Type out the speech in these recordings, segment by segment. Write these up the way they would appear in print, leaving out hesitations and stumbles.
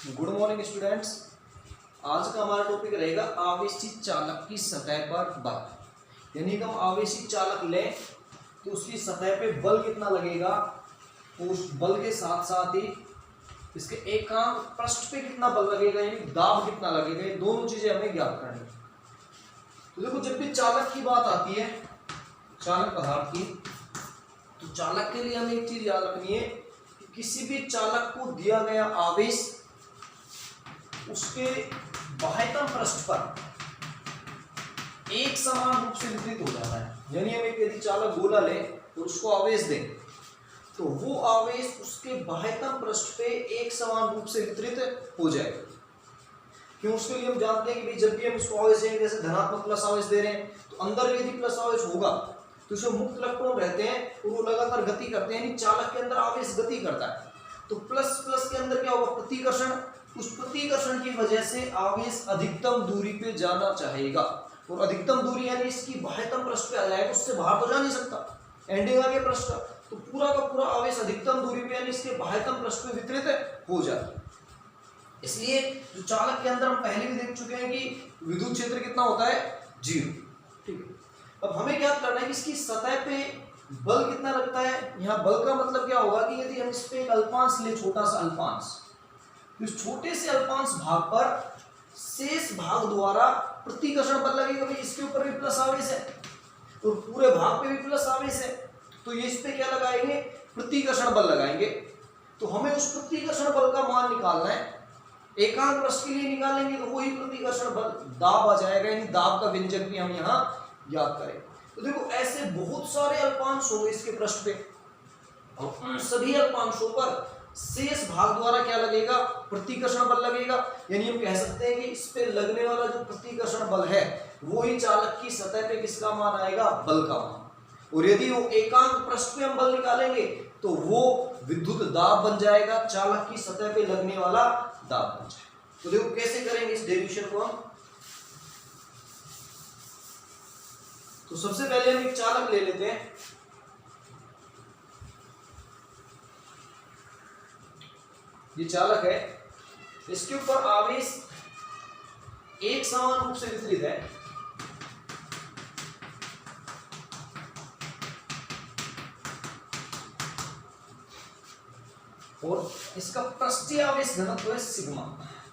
Good morning students. आज का हमारा टॉपिक रहेगा आवेशित चालक की सतह पर बल। यानी कि हम आवेशित चालक लें तो उसकी सतह पे बल कितना लगेगा, उस बल के साथ साथ ही इसके एकांक पृष्ठ पे कितना बल लगेगा, यानी दाब कितना लगेगा, ये दोनों चीजें हमें ज्ञात करनी है। तो देखो, जब भी चालक की बात आती है, चालक पदार्थ की, तो चालक के लिए हमें एक चीज याद रखनी है कि किसी भी चालक को दिया गया आवेश उसके बाह्यतम पृष्ठ पर एक समान रूप से वितरित हो जाता है। यानी हम एक यदि चालक गोला लें तो उसको आवेश दें तो वो आवेश उसके बाह्यतम पृष्ठ पे एक समान रूप से वितरित हो जाएगा। क्यों? उसके लिए हम जानते हैं कि जब भी हम इसको आवेश देंगे, जैसे धनात्मक प्लस आवेश दे रहे हैं तो अंदर यदि प्लस आवेश होगा तो इसमें मुक्त इलेक्ट्रॉन रहते हैं और वो लगातार गति करते हैं, यानी चालक के अंदर आवेश गति करता है। तो प्लस प्लस के अंदर क्या होगा, प्रतिकर्षण। उस प्रतिकर्षण की वजह से आवेश अधिकतम दूरी पे जाना चाहेगा, और अधिकतम दूरी यानी इसकी बाह्यतम पृष्ठ पे आ जाएगा, उससे बाहर तो जा नहीं सकता, एंडिंग आ गया पृष्ठ का। तो पूरा का पूरा आवेश अधिकतम दूरी पे यानी इसके बाह्यतम पृष्ठ पे वितरित हो जाता है। इसलिए जो चालक के अंदर हम पहले भी देख चुके हैं कि विद्युत क्षेत्र कितना होता है, 0। ठीक है, अब हमें क्या करना है कि इसकी सतह पे बल कितना लगता है। यहाँ बल का मतलब क्या होगा कि यदि हम इस पे एक अल्पांश ले, छोटा सा अल्पांश, तो इस छोटे से अल्पांश भाग पर शेष भाग द्वारा प्रतिकर्षण बल लगेगा। भाई इसके ऊपर भी प्लस आवेश है और पूरे भाग पे भी प्लस आवेश है, तो ये इस पे क्या लगाएंगे, प्रतिकर्षण बल लगाएंगे। तो हमें उस प्रतिकर्षण बल का मान निकालना है। एकांक पृष्ठ के लिए निकालेंगे तो वही प्रतिकर्षण बल दाब आ जाएगा, यानी दाब का व्यंजक भी हम यहाँ याद करें। तो देखो, ऐसे बहुत सारे अल्पांश होंगे इसके पृष्ठ पे, और उन सभी अल्पांशों पर शेष भाग द्वारा क्या लगेगा, प्रतिकर्षण बल लगेगा। यानी हम कह सकते हैं कि इस पे लगने वाला जो प्रतिकर्षण बल है वो ही चालक की सतह पे किसका मान आएगा, बल का मान। और यदि वो एकांक पृष्ठ पे हम बल निकालेंगे तो वो विद्युत दाब बन जाएगा, चालक की सतह पे लगने वाला दाब बन जाएगा। तो देखो कैसे करेंगे इस डेरिवेशन को हम। तो सबसे पहले हम एक चालक ले लेते हैं। ये चालक है, इसके ऊपर आवेश एक समान रूप से वितरित है। और इसका पृष्ठीय आवेश घनत्व है सिग्मा,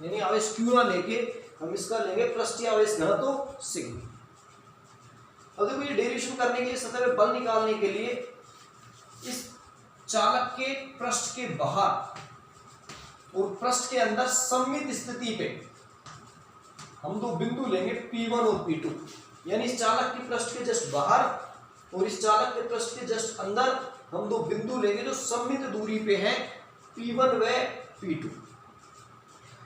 यानी आवेश क्यू ना लेके हम इसका लेंगे पृष्ठीय आवेश घनत्व सिग्मा। अब देखो, ये डेरिवेशन करने के लिए, सतह पे बल निकालने के लिए, इस चालक के पृष्ठ के बाहर और पृष्ठ के अंदर सममित स्थिति पे हम दो बिंदु लेंगे P1 और P2। यानी इस चालक के पृष्ठ के जस्ट बाहर और इस चालक के पृष्ठ के जस्ट अंदर हम दो बिंदु लेंगे जो सममित दूरी पे हैं, P1 व P2।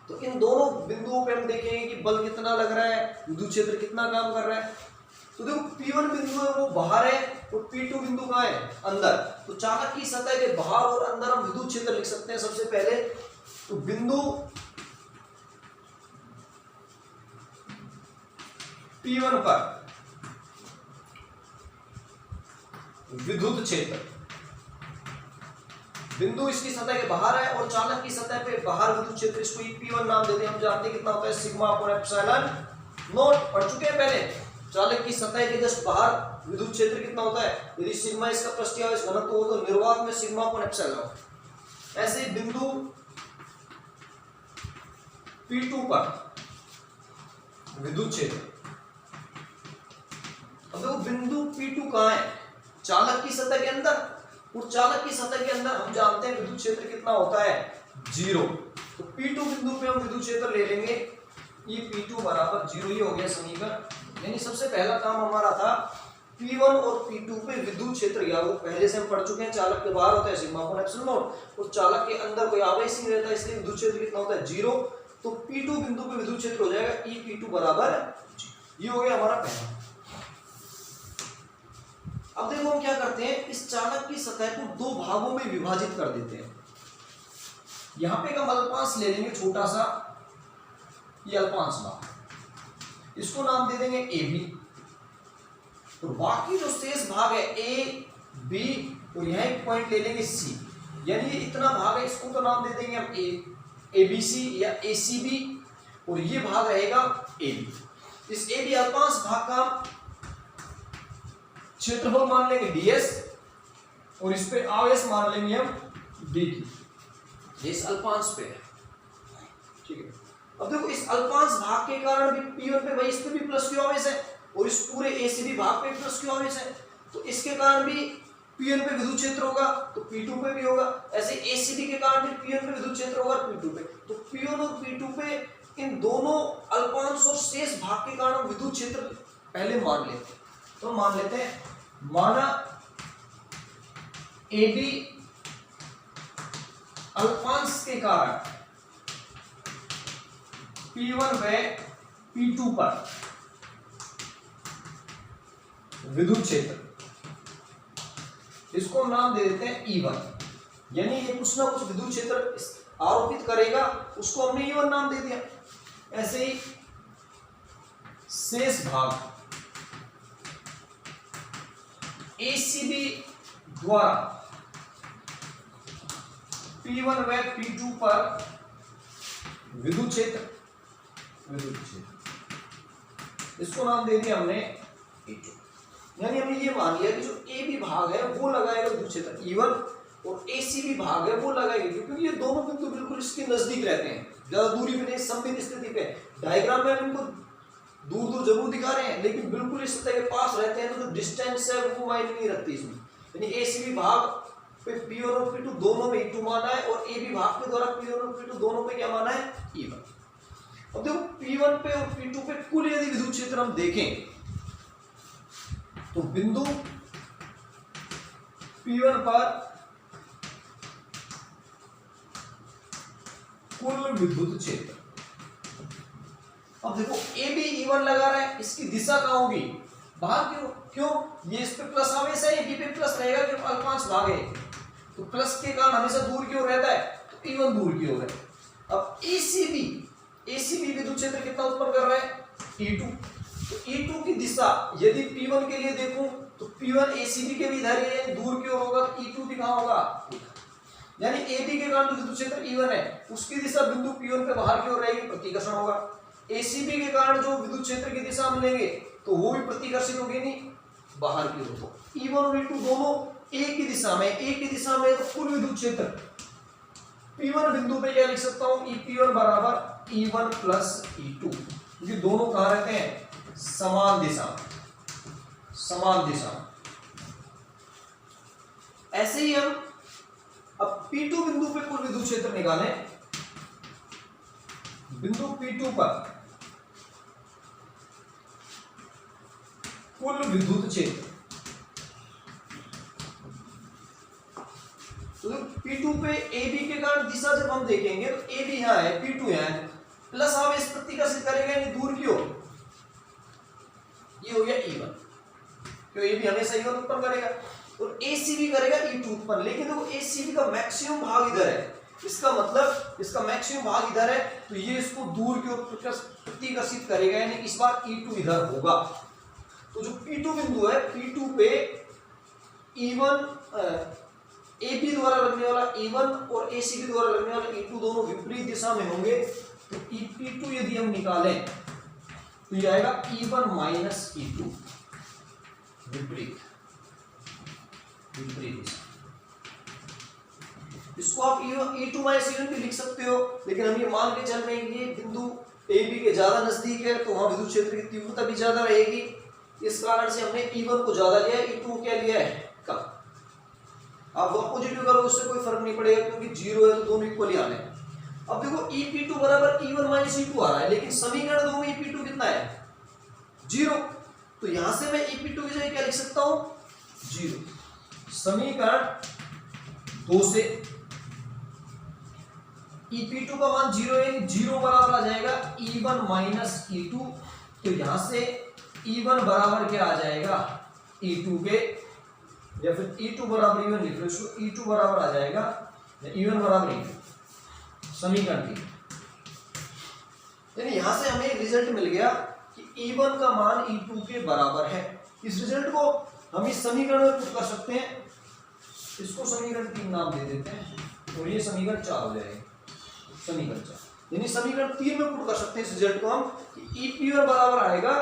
तो इन दोनों बिंदुओं पे हम देखेंगे कि बल कितना लग रहा है, विद्युत क्षेत्र कितना काम कर रहा है। तो देखो, P1 बिंदु है वो बाहर है और P2 बिंदु कहाँ है, अंदर। तो चालक की सतह के बाहर और अंदर हम विद्युत क्षेत्र लिख सकते हैं। सबसे पहले तो बिंदु P1 पर विद्युत क्षेत्र, बिंदु इसकी सतह के बाहर है और चालक की सतह पे बाहर विद्युत क्षेत्र, इसको P1 नाम देते हैं। हम जानते हैं कितना होता है, सिग्मा अपॉन एप्सिलॉन नॉट, पढ़ चुके हैं पहले। चालक की सतह के जस्ट बाहर विद्युत क्षेत्र कितना होता है, यदि सिग्मा इसका पृष्ठीय आवेश घनत्व हो तो निर्वात में सिग्मा अपॉन एप्सिलॉन। ऐसे बिंदु P2 पर विद्युत क्षेत्र। अब देखो, बिंदु P2 कहाँ है, चालक की सतह के अंदर, और चालक की सतह के अंदर हम जानते हैं विद्युत क्षेत्र कितना होता है, 0। तो P2 बिंदु पे हम विद्युत क्षेत्र ले लेंगे, ये P2 बराबर 0 ही हो गया समीकरण। यानी सबसे पहला काम हमारा था P1 और P2 पे विद्युत क्षेत्र, या वो पहले से हम पढ़ चुके हैं, चालक के बाहर होता है सिग्मा अपॉन एप्सिलॉन नॉट और चालक के अंदर कोई आवेश नहीं रहता, इसलिए विद्युत क्षेत्र कितना होता है, 0। तो P2 बिंदु पे विद्युत क्षेत्र हो जाएगा E P2 बराबर 0। ये हो गया हमारा पहला। अब देखो, हम क्या करते हैं, इस चालक की सतह को दो भागों में विभाजित कर देते हैं। यहां पे हम अल्पांश ले लेंगे, छोटा सा ये अल्पांश भाग, इसको नाम दे देंगे AB। तो बाकी जो शेष भाग है A, B और यहां एक पॉइंट ले लेंगे C, यानी ये इतना भाग है, इसको तो नाम दे देंगे हम A ABC या ACB, और ये भाग रहेगा AB। इस AB अल्पांश भाग का क्षेत्रफल मान लेंगे DS, और इस पे आवेश मान लेंगे हम DQ। ये इस अल्पांश पे है, ठीक है। अब देखो इस अल्पांश भाग के कारण भी P1 पे भाई इस पे भी प्लस Q आवेश है, और इस पूरे ACB भाग पे प्लस Q आवेश है, तो इसके कारण भी P1 पे विद्युत क्षेत्र होगा तो P2 पे भी होगा। ऐसे ACB के कारण भी P1 पे विद्युत क्षेत्र होगा P2 पे, तो P1 और P2 पे इन दोनों अल्पांश और शेष भाग के कारण विद्युत क्षेत्र पहले मान लेते हैं। तो मान लेते हैं, माना AB अल्पांश के कारण P1 व P2 पर विद्युत क्षेत्र, इसको नाम दे देते हैं E1, यानी ये कुछ ना कुछ विद्युत क्षेत्र आरोपित करेगा, उसको हमने E1 नाम दे दिया। ऐसे ही शेष भाग ACB द्वारा P1 व P2 पर विद्युत क्षेत्र, इसको नाम दे दिया हमने E2। यानी हमने ये मान लिया कि जो AB भाग है वो लगाएगा विद्युत क्षेत्र E1, और ACB भाग है वो लगाएगा, क्योंकि ये दोनों बिंदु बिल्कुल इसके नजदीक रहते हैं, ज्यादा दूरी पे नहीं, सममित स्थिति पे। डायग्राम में हम इनको दूर दूर जरूर दिखा रहे हैं, लेकिन बिल्कुल इस सतह के पास रहते हैं, तो जो डिस्टेंस है वो मायने नहीं रखती इसमें। यानी ACB भाग पे P1 और P2 दोनों में E2 माना है, और AB भाग के द्वारा P1 और P2 दोनों पे क्या माना है, E1। अब देखो P1 पे और P2 पे कुल यदि विद्युत क्षेत्र हम देखें तो बिंदु P1 पर कुल विद्युत क्षेत्र, अब देखो AB E1 लगा रहा है, इसकी दिशा कहां होगी, बाहर क्यों, क्यों, ये इस पे प्लस आवेश है, AB पे प्लस रहेगा क्योंकि अल्पांश भाग है, तो प्लस के कारण हमेशा दूर की ओर रहता है, तो E1 दूर की ओर है। अब ACB विद्युत क्षेत्र कितना उत्पन्न कर रहा है, E2, तो E2 की दिशा यदि P1 के लिए देखूं तो P1 ACB के भी इधर है, दूर की ओर होगा, तो E2 भी कहां होगा, यानी AB के कारण जो विद्युत क्षेत्र E1 है उसकी दिशा बिंदु P1 पे बाहर की ओर रहेगी, प्रतिकर्षण होगा। ACB के कारण जो विद्युत क्षेत्र की दिशा हम लेंगे तो वो भी प्रतिकर्षित होगी, नहीं बाहर की ओर। तो E1 और E2 दोनों एक ही दिशा में, तो कुल विद्युत क्षेत्र P1 बिंदु पे क्या लिख सकता हूं, P1 बराबर E1 प्लस E2, क्योंकि दोनों कहां रहते हैं, समान दिशा। ऐसे ही हम अब P2 बिंदु पे कुल विद्युत क्षेत्र निकालें, बिंदु P2 पर कुल विद्युत क्षेत्र, तो P2 पे AB के कारण दिशा जब हम देखेंगे तो AB यहां है, P2 यहां है, प्लस आवेश प्रतिकर्षित करेगा यानी दूर की ओर, ये हो गया E1, क्यों AB हमेशा E1 उत्पन्न करेगा, और ACB करेगा E2 उत्पन्न। लेकिन देखो ACB का मैक्सिमम भाग इधर है, इसका मतलब इसका मैक्सिमम भाग इधर है, तो ये इसको दूर की ओर प्रतिकर्षित करेगा, यानी इस बार E2 इधर होगा। तो जो P2 बिंदु है, P2 पे E1 AB द्वारा लगने वाला E1 और ACB द्वारा लगने वाला E2 दोनों विपरीत दिशा में होंगे, तो P2 यदि हम निकालें तो ये आएगा E1 माइनस E2, विपरीत दिशा। इसको आप E2 माइनस E1 भी लिख सकते हो, लेकिन हम ये मान के चल रहे हैं कि ये बिंदु AB के ज्यादा नजदीक है, तो वहां विद्युत क्षेत्र की तीव्रता भी ज्यादा रहेगी, इस कारण से हमने E1 को ज्यादा लिया है, E2 क्या लिया है कम। आप पॉजिटिव करो उससे कोई फर्क नहीं पड़ेगा, क्योंकि 0 है तो दोनों इक्वली आने। अब देखो EP2 बराबर E1 माइनस E2 आ रहा है, लेकिन समीकरण 2 में EP2 कितना है, 0, तो यहां से मैं EP2 की जगह क्या लिख सकता हूं, 0। समीकरण 2 से EP2 का मान 0 है, 0 बराबर आ जाएगा E1 माइनस E2, तो यहां से E1 बराबर क्या आ जाएगा, E2 के, या फिर E2 बराबर E1 लिख लो, E2 बराबर आ जाएगा E1 बराबर E2, समीकरण 3। यानी यहां से हमें एक रिजल्ट मिल गया कि E1 का मान E2 के बराबर है। इस रिजल्ट को हम इस समीकरण में पुट कर सकते हैं, इसको समीकरण 3 नाम दे देते हैं, और ये समीकरण 4 हो जाएगा। समीकरण 4, यानी समीकरण 3 में पुट कर सकते हैं इस रिजल्ट को हम कि E_P1 बराबर आएगा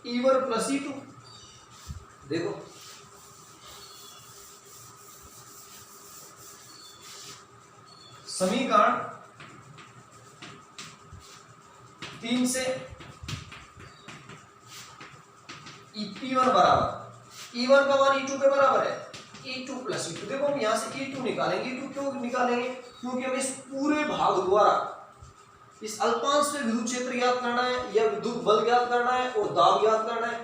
E1 प्लस E2। देखो समीकरण 3 से E_P1 बराबर E1 का मान E2 के बराबर है, E2 प्लस E2। देखो हम यहां से E2 निकालेंगे। E2 क्यों निकालेंगे? क्योंकि हमें इस पूरे भाग द्वारा इस अल्पांश में विद्युत क्षेत्र ज्ञात करना है या विद्युत बल ज्ञात करना है और दाब ज्ञात करना है।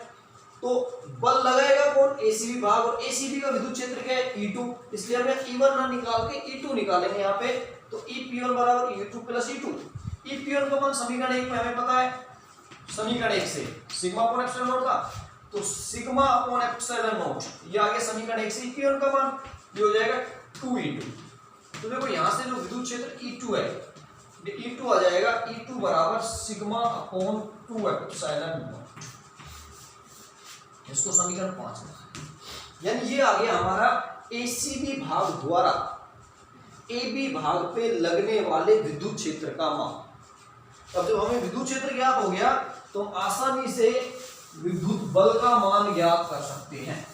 तो बल लगाएगा कौन? एसीबी भाग, और एसीबी का विद्युत क्षेत्र क्या है? E2। इसलिए हमने E1 ना निकाल के E2 निकालेंगे यहाँ पे। तो E_P1 बराबर E2 प्लस E2। E_P1 का मान समीकरण 1 में हमें पता है, समीकरण 1 से सिग्मा अपॉन एप्सिलॉन नॉट था, तो सिग्मा अपॉन एप्सिलॉन नॉट ये आ गया समीकरण 1 से। E_P1 का मान ये हो जाएगा 2E2। तो देखो यहां से जो विद्युत क्षेत्र E2 है, ये E2 आ जाएगा, E2 बराबर सिग्मा अपॉन 2 एप्सिलॉन नॉट। इसको समीकरण 5 में, यानी ये आ गया हमारा एसीबी भाग द्वारा AB भाग पे लगने वाले विद्युत क्षेत्र का मान। अब जब हमें विद्युत क्षेत्र ज्ञात हो गया तो हम आसानी से विद्युत बल का मान ज्ञात कर सकते हैं।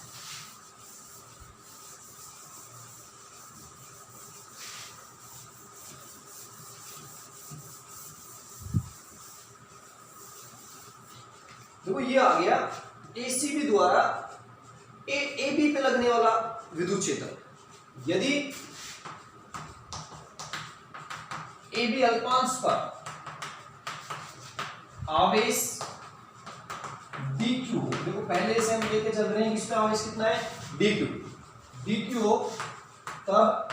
देखो ये आ गया एसीबी द्वारा AB पे लगने वाला विद्युत क्षेत्र। यदि AB अल्पांश पर आवेश dq हो, देखो पहले से हम लेके चल रहे हैं किसका आवेश कितना है? dq हो, तब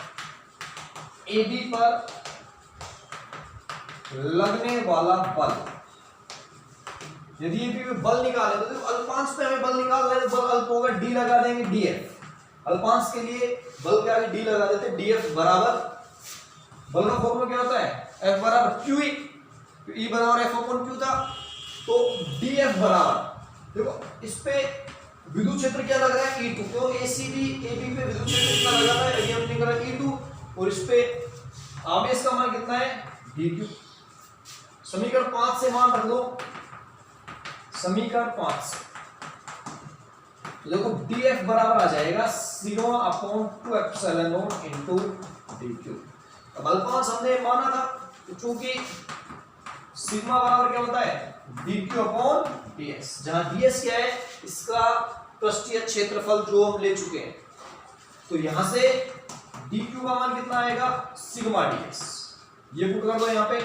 AB पर लगने वाला बल, यदि AB पे बल निकाले तो अल्पांश पे हमें बल निकाल रहे हैं, बल अल्प होगा, D लगा देंगे dF। अल्पांश के लिए बल के आगे D लगा देते हैं, dF बराबर, बल का फॉर्मूला क्या होता है? F बराबर QE, E बराबर F अपॉन Q था, तो dF बराबर, देखो इस पे विद्युत क्षेत्र क्या लग रहा है? E2, क्यों? ACB AB पे विद्युत क्षेत्र कितना लगा है? ये हमने निकाला E2, और इस पे आवेश का मान कितना है? dq। समीकरण 5 से मान रख दो, समीकरण 5 से तो देखो dF बराबर आ जाएगा sigma upon 2 epsilon not into dq। अब अल्पांश हमने माना था, तो चूंकि सिग्मा बराबर क्या होता है? dq अपॉन ds, जहां ds क्या है? इसका पृष्ठीय क्षेत्रफल जो हम ले चुके हैं। तो यहां से dq का मान कितना आएगा? सिग्मा ds, ये पुट कर दो यहां पे।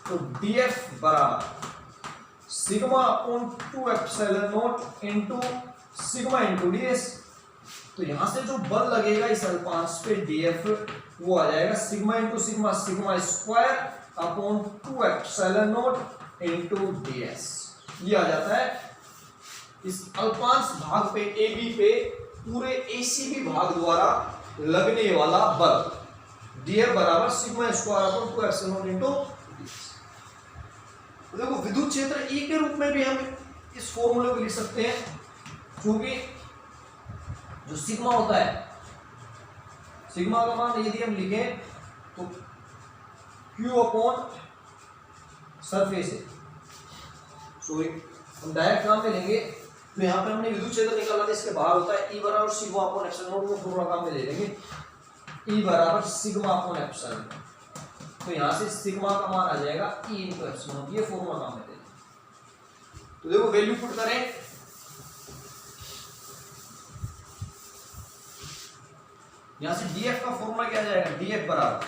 तो dF बराबर sigma upon 2 epsilon not into sigma into ds। तो यहां से जो बल लगेगा इस अल्पांश पे dF, वो आ जाएगा sigma into sigma, sigma square upon 2 epsilon not into ds। ये आ जाता है इस अल्पांश भाग पे AB पे पूरे ACB भाग द्वारा लगने वाला बल, dF बराबर sigma square upon 2 epsilon not into ds। देखो विद्युत क्षेत्र E के रूप में भी हम इस फॉर्मूले को लिख सकते हैं, क्योंकि जो सिग्मा होता है, सिग्मा का मान यदि हम लिखें तो Q अपॉन सरफेस है, सॉरी हम डायरेक्ट काम में लेंगे, तो यहाँ पे हमने विद्युत क्षेत्र निकाला था, इसके बाहर होता है E बराबर सिग्मा अपॉन एप्सिलॉन नॉट, वो फॉर्मूला काम में ले लेंगे, E बराबर सिग्मा अपॉन एप्सिलॉन। तो यहां से सिग्मा का मान आ जाएगा E इनटू एप्सिलॉन, ये फॉर्मूला काम में ले लेंगे। तो देखो वैल्यू पुट करें, यहां से dF का फॉर्मूला क्या आ जाएगा? dF बराबर,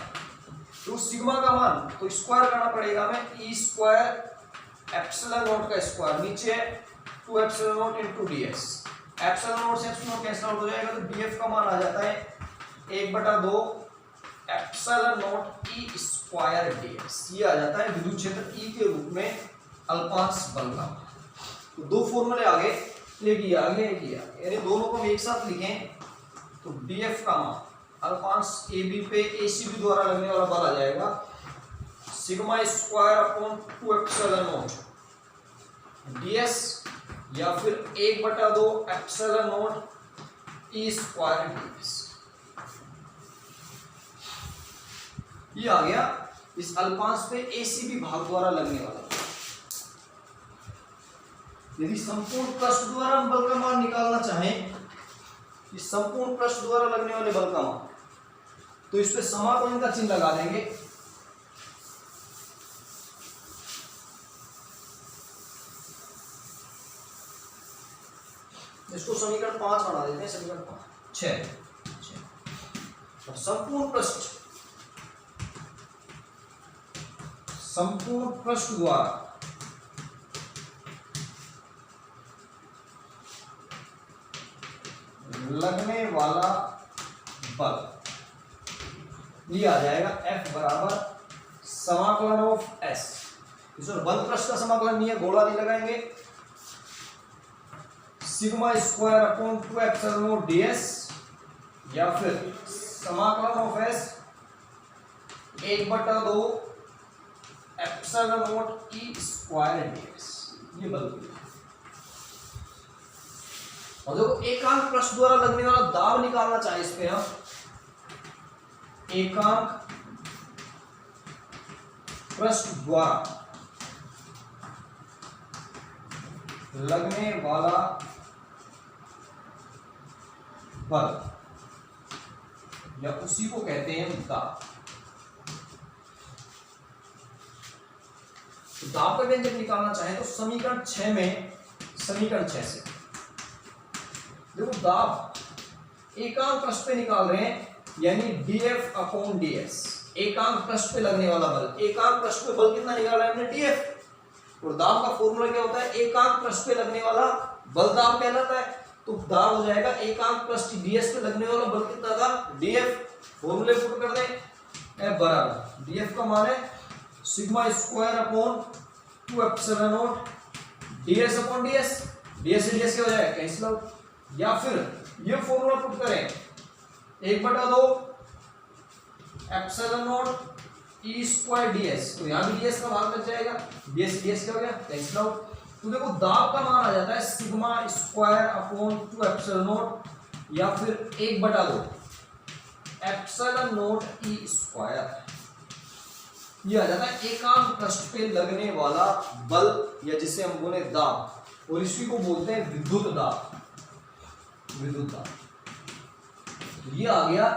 तो सिग्मा का मान तो स्क्वायर करना पड़ेगा हमें, E स्क्वायर एप्सिलॉन नॉट का स्क्वायर, नीचे 2 epsilon not into ds। Epsilon not से एप्सिलॉन नॉट कैंसिल आउट हो जाएगा, तो dF का मान आ जाता है 1/2 epsilon not E square ds। ये आ जाता है विद्युत क्षेत्र E के रूप में अल्पांश बल का। तो दो फॉर्मूले आगे, एक ये आगे, एक ये आगे, यानी दोनों को हम एक साथ लिखें तो dF का मान अल्पांश AB पे ACB द्वारा लगने वाला बल आ जाएगा sigma square upon 2 epsilon not ds, या फिर 1/2 epsilon not E square ds। ये आ गया इस अल्पांश पे एसीबी भाग द्वारा लगने वाला। यदि संपूर्ण पृष्ठ द्वारा हम बल का मान निकालना चाहें, इस संपूर्ण पृष्ठ द्वारा लगने वाले बल का मान, तो इस पे समाकलन का चिन्ह लगा देंगे। इसको समीकरण 5 बना देते हैं, समीकरण 5 6। और संपूर्ण पृष्ठ द्वारा लगने वाला बल ये आ जाएगा F बराबर समाकलन ऑफ S। इसमें बल पृष्ठ का समाकलन नहीं है, गोला नहीं लगाएंगे, sigma square upon 2 epsilon not ds, या फिर समाकलन of S 1/2 epsilon not E square ds। ये बल। और देखो एकांक पृष्ठ द्वारा लगने वाला दाब निकालना चाहे इस पे हम, एकांक पृष्ठ द्वारा लगने वाला बल, या उसी को कहते हैं दाब। तो दाब का व्यंजक निकालना चाहे तो समीकरण 6 में, समीकरण 6 से देखो दाब एकांक पृष्ठ पे निकाल रहे हैं, यानी dF अपॉन ds, एकांक पृष्ठ पे लगने वाला बल। एकांक पृष्ठ पे बल कितना निकाला है हमने, dF। और दाब का फॉर्मूला क्या होता है, एकांक पृष्ठ पे लगने वाला बल दाब कहलाता है। तो दाब हो जाएगा एकांक पृष्ठ ds पे लगने वाला बल कितना था, dF। फॉर्मूले पुट कर दें, F बराबर dF का मान है sigma square upon 2 epsilon not ds upon ds। ds से ds क्या हो जाएगा, कैंसिल आउट। या फिर ये फॉर्मूला पुट करें 1/2 epsilon not E square ds, तो यहाँ भी ds का भाग लग जाएगा, ds ds क्या हो गया, कैंसिल आउट। तो देखो दाब का मान आ जाता है sigma square upon 2 epsilon not, या फिर 1/2 एप्सिलॉन नॉट E स्क्वायर। ये आ जाता है एकांक पृष्ठ पे लगने वाला बल, या जिसे हम बोले दाब, और इसी को बोलते हैं विद्युत दाब। विद्युत दाब ये आ गया।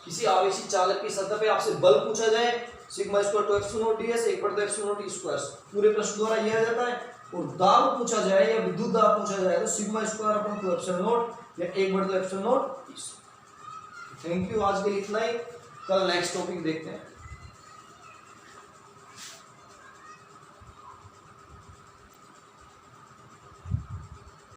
किसी आवेशी चालक की सतह पे आपसे बल पूछा जाए, sigma square 2 epsilon not ds 1/2 epsilon not E square, पूरे पृष्ठ द्वारा ये आ जाता है। और दाब पूछा जाए या विद्युत दाब पूछा जाए तो sigma square upon 2 epsilon not या 1/2 epsilon not E। Thank you, आज के लिए इतना ही। कल नेक्स्ट टॉपिक देखते हैं।